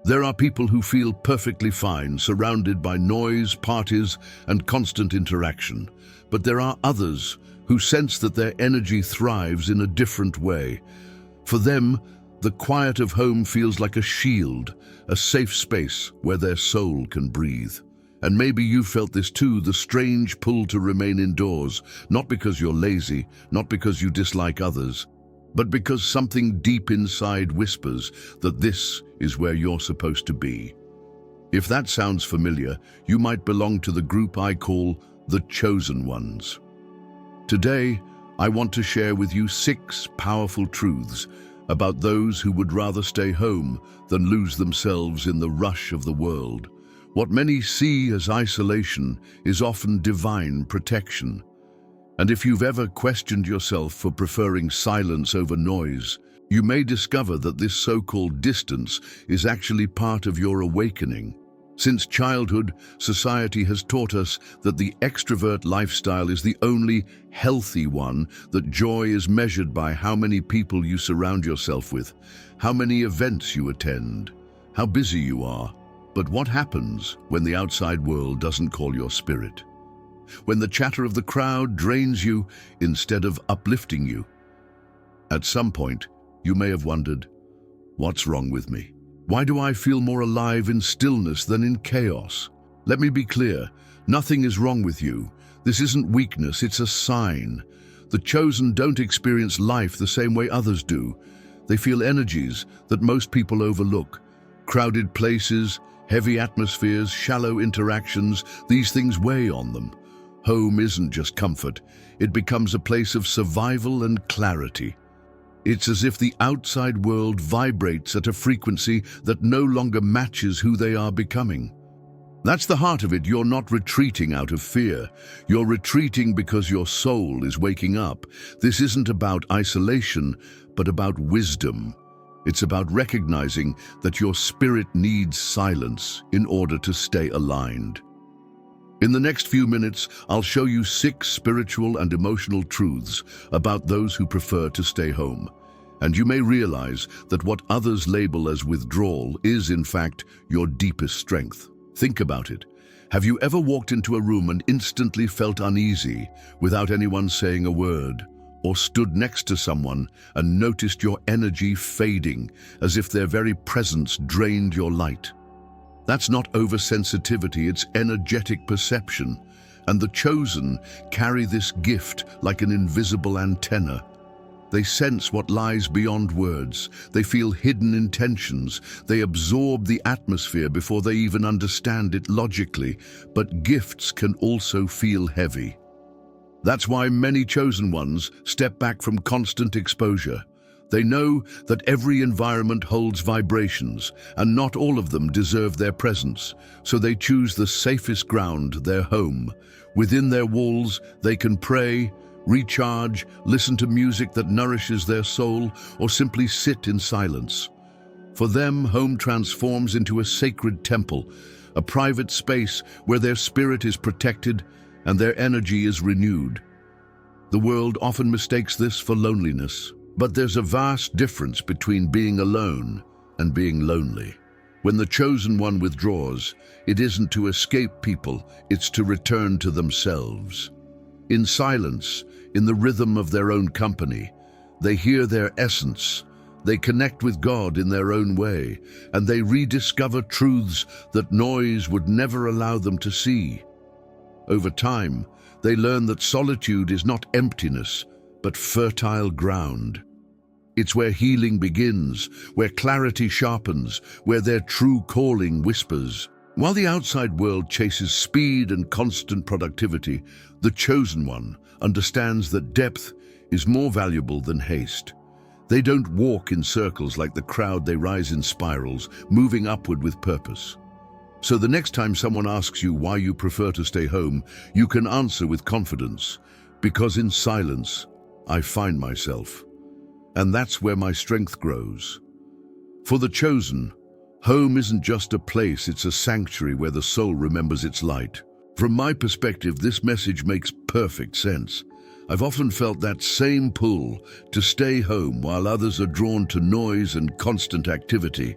There are people who feel perfectly fine, surrounded by noise, parties, and constant interaction. But there are others who sense that their energy thrives in a different way. For them, the quiet of home feels like a shield, a safe space where their soul can breathe. And maybe you felt this too, the strange pull to remain indoors, not because you're lazy, not because you dislike others, but because something deep inside whispers that this is where you're supposed to be. If that sounds familiar, you might belong to the group I call the chosen ones. Today, I want to share with you 6 powerful truths about those who would rather stay home than lose themselves in the rush of the world. What many see as isolation is often divine protection. And if you've ever questioned yourself for preferring silence over noise, you may discover that this so-called distance is actually part of your awakening. Since childhood, society has taught us that the extrovert lifestyle is the only healthy one, that joy is measured by how many people you surround yourself with, how many events you attend, how busy you are. But what happens when the outside world doesn't call your spirit? When the chatter of the crowd drains you instead of uplifting you? At some point, you may have wondered, what's wrong with me? Why do I feel more alive in stillness than in chaos? Let me be clear, nothing is wrong with you. This isn't weakness, it's a sign. The chosen don't experience life the same way others do. They feel energies that most people overlook. Crowded places, heavy atmospheres, shallow interactions, these things weigh on them. Home isn't just comfort, it becomes a place of survival and clarity. It's as if the outside world vibrates at a frequency that no longer matches who they are becoming. That's the heart of it. You're not retreating out of fear. You're retreating because your soul is waking up. This isn't about isolation, but about wisdom. It's about recognizing that your spirit needs silence in order to stay aligned. In the next few minutes, I'll show you 6 spiritual and emotional truths about those who prefer to stay home. And you may realize that what others label as withdrawal is, in fact, your deepest strength. Think about it. Have you ever walked into a room and instantly felt uneasy without anyone saying a word? Or stood next to someone and noticed your energy fading as if their very presence drained your light? That's not oversensitivity, it's energetic perception. And the chosen carry this gift like an invisible antenna. They sense what lies beyond words. They feel hidden intentions. They absorb the atmosphere before they even understand it logically. But gifts can also feel heavy. That's why many chosen ones step back from constant exposure. They know that every environment holds vibrations, and not all of them deserve their presence, so they choose the safest ground, their home. Within their walls, they can pray, recharge, listen to music that nourishes their soul, or simply sit in silence. For them, home transforms into a sacred temple, a private space where their spirit is protected and their energy is renewed. The world often mistakes this for loneliness. But there's a vast difference between being alone and being lonely. When the chosen one withdraws, it isn't to escape people, it's to return to themselves. In silence, in the rhythm of their own company, they hear their essence, they connect with God in their own way, and they rediscover truths that noise would never allow them to see. Over time, they learn that solitude is not emptiness, but fertile ground. It's where healing begins, where clarity sharpens, where their true calling whispers. While the outside world chases speed and constant productivity, the chosen one understands that depth is more valuable than haste. They don't walk in circles like the crowd, they rise in spirals, moving upward with purpose. So the next time someone asks you why you prefer to stay home, you can answer with confidence, because in silence, I find myself. And that's where my strength grows. For the chosen, home isn't just a place, it's a sanctuary where the soul remembers its light. From my perspective, this message makes perfect sense. I've often felt that same pull to stay home while others are drawn to noise and constant activity.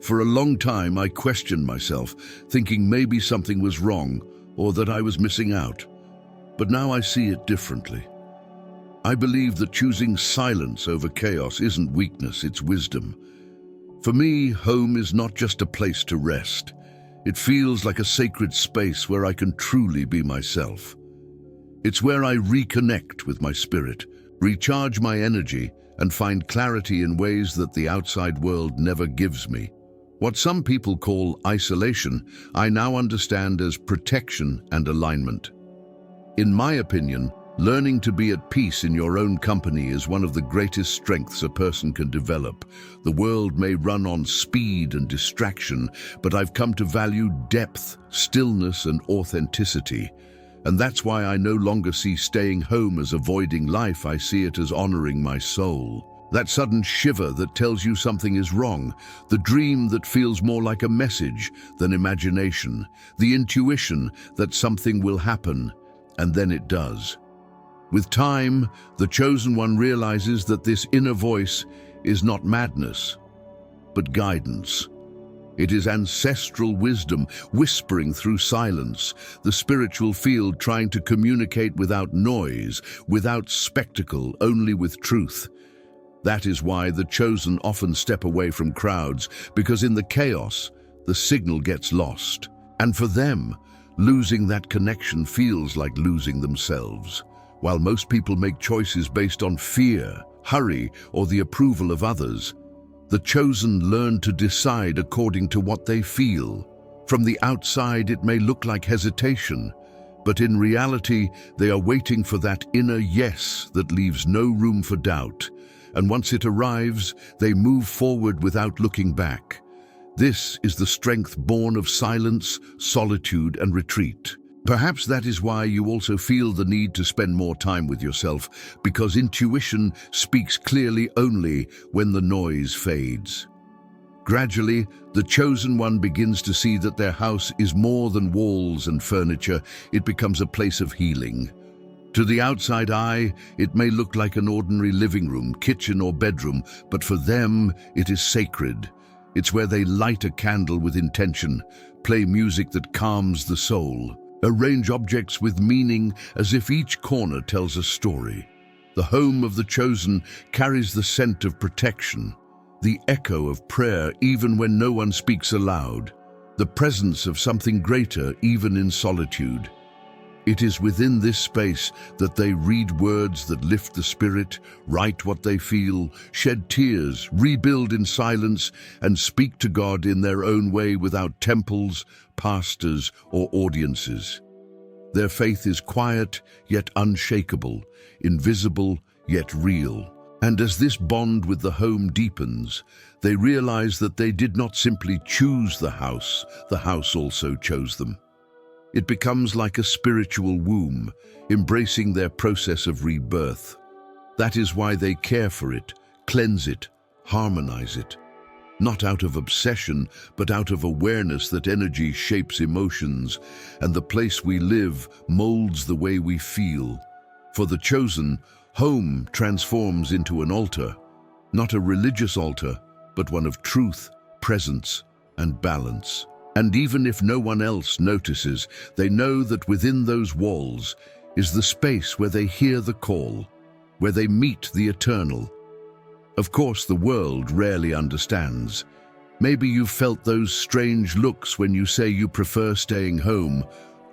For a long time, I questioned myself, thinking maybe something was wrong or that I was missing out. But now I see it differently. I believe that choosing silence over chaos isn't weakness, it's wisdom. For me, home is not just a place to rest. It feels like a sacred space where I can truly be myself. It's where I reconnect with my spirit, recharge my energy, and find clarity in ways that the outside world never gives me. What some people call isolation, I now understand as protection and alignment. In my opinion, learning to be at peace in your own company is one of the greatest strengths a person can develop. The world may run on speed and distraction, but I've come to value depth, stillness, and authenticity. And that's why I no longer see staying home as avoiding life. I see it as honoring my soul. That sudden shiver that tells you something is wrong, the dream that feels more like a message than imagination, the intuition that something will happen, and then it does. With time, the chosen one realizes that this inner voice is not madness, but guidance. It is ancestral wisdom whispering through silence, the spiritual field trying to communicate without noise, without spectacle, only with truth. That is why the chosen often step away from crowds, because in the chaos, the signal gets lost. And for them, losing that connection feels like losing themselves. While most people make choices based on fear, hurry, or the approval of others, the chosen learn to decide according to what they feel. From the outside, it may look like hesitation, but in reality, they are waiting for that inner yes that leaves no room for doubt. And once it arrives, they move forward without looking back. This is the strength born of silence, solitude, and retreat. Perhaps that is why you also feel the need to spend more time with yourself, because intuition speaks clearly only when the noise fades. Gradually, the chosen one begins to see that their house is more than walls and furniture. It becomes a place of healing. To the outside eye, it may look like an ordinary living room, kitchen, or bedroom, but for them, it is sacred. It's where they light a candle with intention, play music that calms the soul, arrange objects with meaning as if each corner tells a story. The home of the chosen carries the scent of protection, the echo of prayer even when no one speaks aloud, the presence of something greater even in solitude. It is within this space that they read words that lift the spirit, write what they feel, shed tears, rebuild in silence, and speak to God in their own way without temples, pastors, or audiences. Their faith is quiet yet unshakable, invisible yet real. And as this bond with the home deepens, they realize that they did not simply choose the house also chose them. It becomes like a spiritual womb, embracing their process of rebirth. That is why they care for it, cleanse it, harmonize it. Not out of obsession, but out of awareness that energy shapes emotions, and the place we live molds the way we feel. For the chosen, home transforms into an altar, not a religious altar, but one of truth, presence, and balance. And even if no one else notices, they know that within those walls is the space where they hear the call, where they meet the eternal. Of course, the world rarely understands. Maybe you've felt those strange looks when you say you prefer staying home,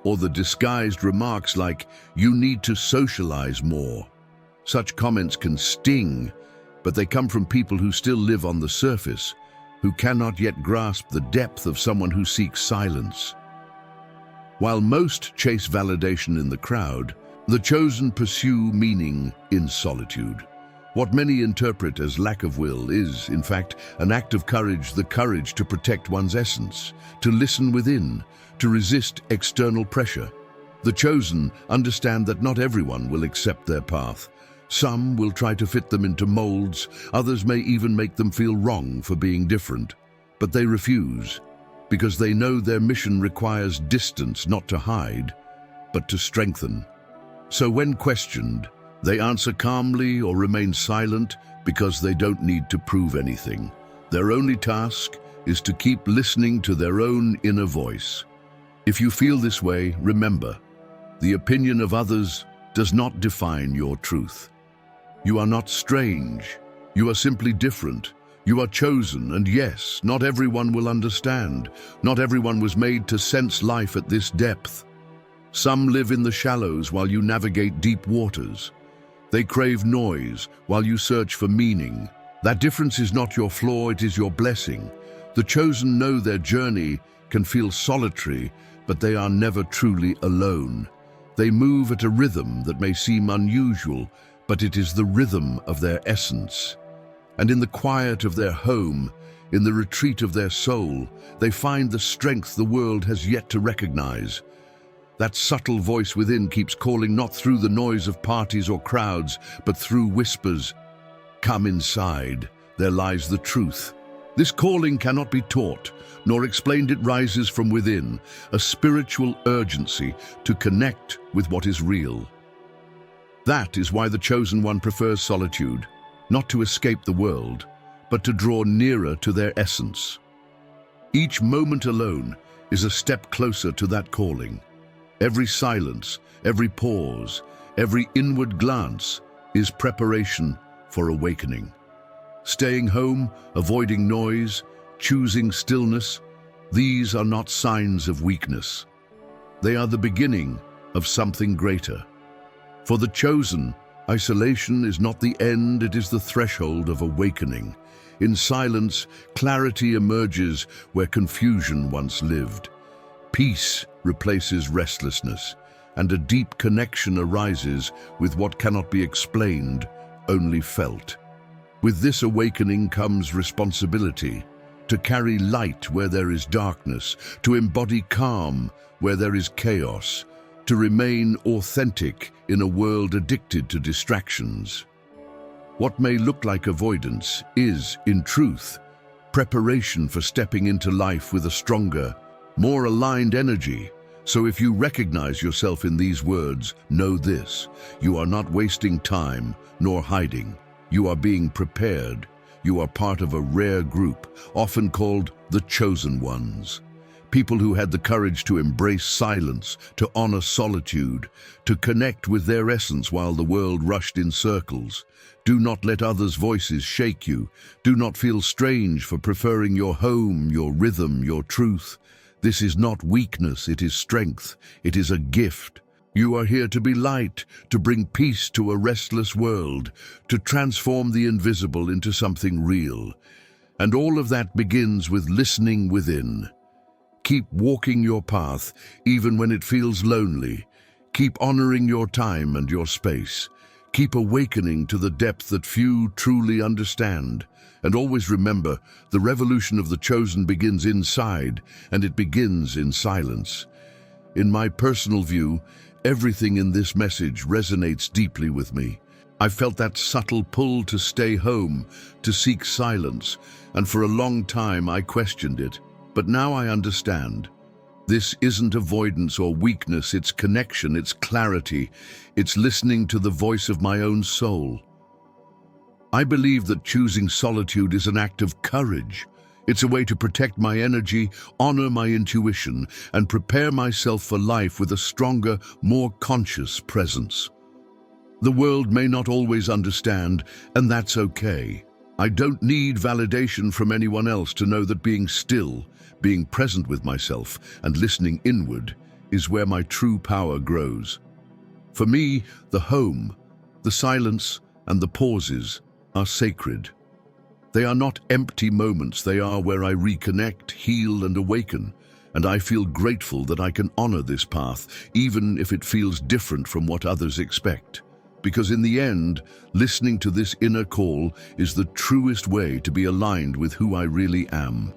or the disguised remarks like, "You need to socialize more." Such comments can sting, but they come from people who still live on the surface, who cannot yet grasp the depth of someone who seeks silence. While most chase validation in the crowd, the chosen pursue meaning in solitude. What many interpret as lack of will is, in fact, an act of courage, the courage to protect one's essence, to listen within, to resist external pressure. The chosen understand that not everyone will accept their path. Some will try to fit them into molds, others may even make them feel wrong for being different. But they refuse, because they know their mission requires distance, not to hide, but to strengthen. So when questioned, they answer calmly or remain silent because they don't need to prove anything. Their only task is to keep listening to their own inner voice. If you feel this way, remember, the opinion of others does not define your truth. You are not strange. You are simply different. You are chosen, and yes, not everyone will understand. Not everyone was made to sense life at this depth. Some live in the shallows while you navigate deep waters. They crave noise while you search for meaning. That difference is not your flaw, it is your blessing. The chosen know their journey can feel solitary, but they are never truly alone. They move at a rhythm that may seem unusual, but it is the rhythm of their essence. And in the quiet of their home, in the retreat of their soul, they find the strength the world has yet to recognize. That subtle voice within keeps calling not through the noise of parties or crowds, but through whispers. Come inside, there lies the truth. This calling cannot be taught, nor explained. It rises from within, a spiritual urgency to connect with what is real. That is why the chosen one prefers solitude, not to escape the world, but to draw nearer to their essence. Each moment alone is a step closer to that calling. Every silence, every pause, every inward glance is preparation for awakening. Staying home, avoiding noise, choosing stillness, these are not signs of weakness. They are the beginning of something greater. For the chosen, isolation is not the end, it is the threshold of awakening. In silence, clarity emerges where confusion once lived. Peace replaces restlessness, and a deep connection arises with what cannot be explained, only felt. With this awakening comes responsibility, to carry light where there is darkness, to embody calm where there is chaos, to remain authentic in a world addicted to distractions. What may look like avoidance is, in truth, preparation for stepping into life with a stronger, more aligned energy. So if you recognize yourself in these words, know this: you are not wasting time nor hiding. You are being prepared. You are part of a rare group, often called the chosen ones. People who had the courage to embrace silence, to honor solitude, to connect with their essence while the world rushed in circles. Do not let others' voices shake you. Do not feel strange for preferring your home, your rhythm, your truth. This is not weakness, it is strength. It is a gift. You are here to be light, to bring peace to a restless world, to transform the invisible into something real. And all of that begins with listening within. Keep walking your path, even when it feels lonely. Keep honoring your time and your space. Keep awakening to the depth that few truly understand. And always remember, the revolution of the chosen begins inside, and it begins in silence. In my personal view, everything in this message resonates deeply with me. I felt that subtle pull to stay home, to seek silence, and for a long time I questioned it. But now I understand. This isn't avoidance or weakness, it's connection, it's clarity, it's listening to the voice of my own soul. I believe that choosing solitude is an act of courage. It's a way to protect my energy, honor my intuition, and prepare myself for life with a stronger, more conscious presence. The world may not always understand, and that's okay. I don't need validation from anyone else to know that being still, being present with myself, and listening inward is where my true power grows. For me, the home, the silence, and the pauses are sacred. They are not empty moments, they are where I reconnect, heal, and awaken. And I feel grateful that I can honor this path, even if it feels different from what others expect. Because in the end, listening to this inner call is the truest way to be aligned with who I really am.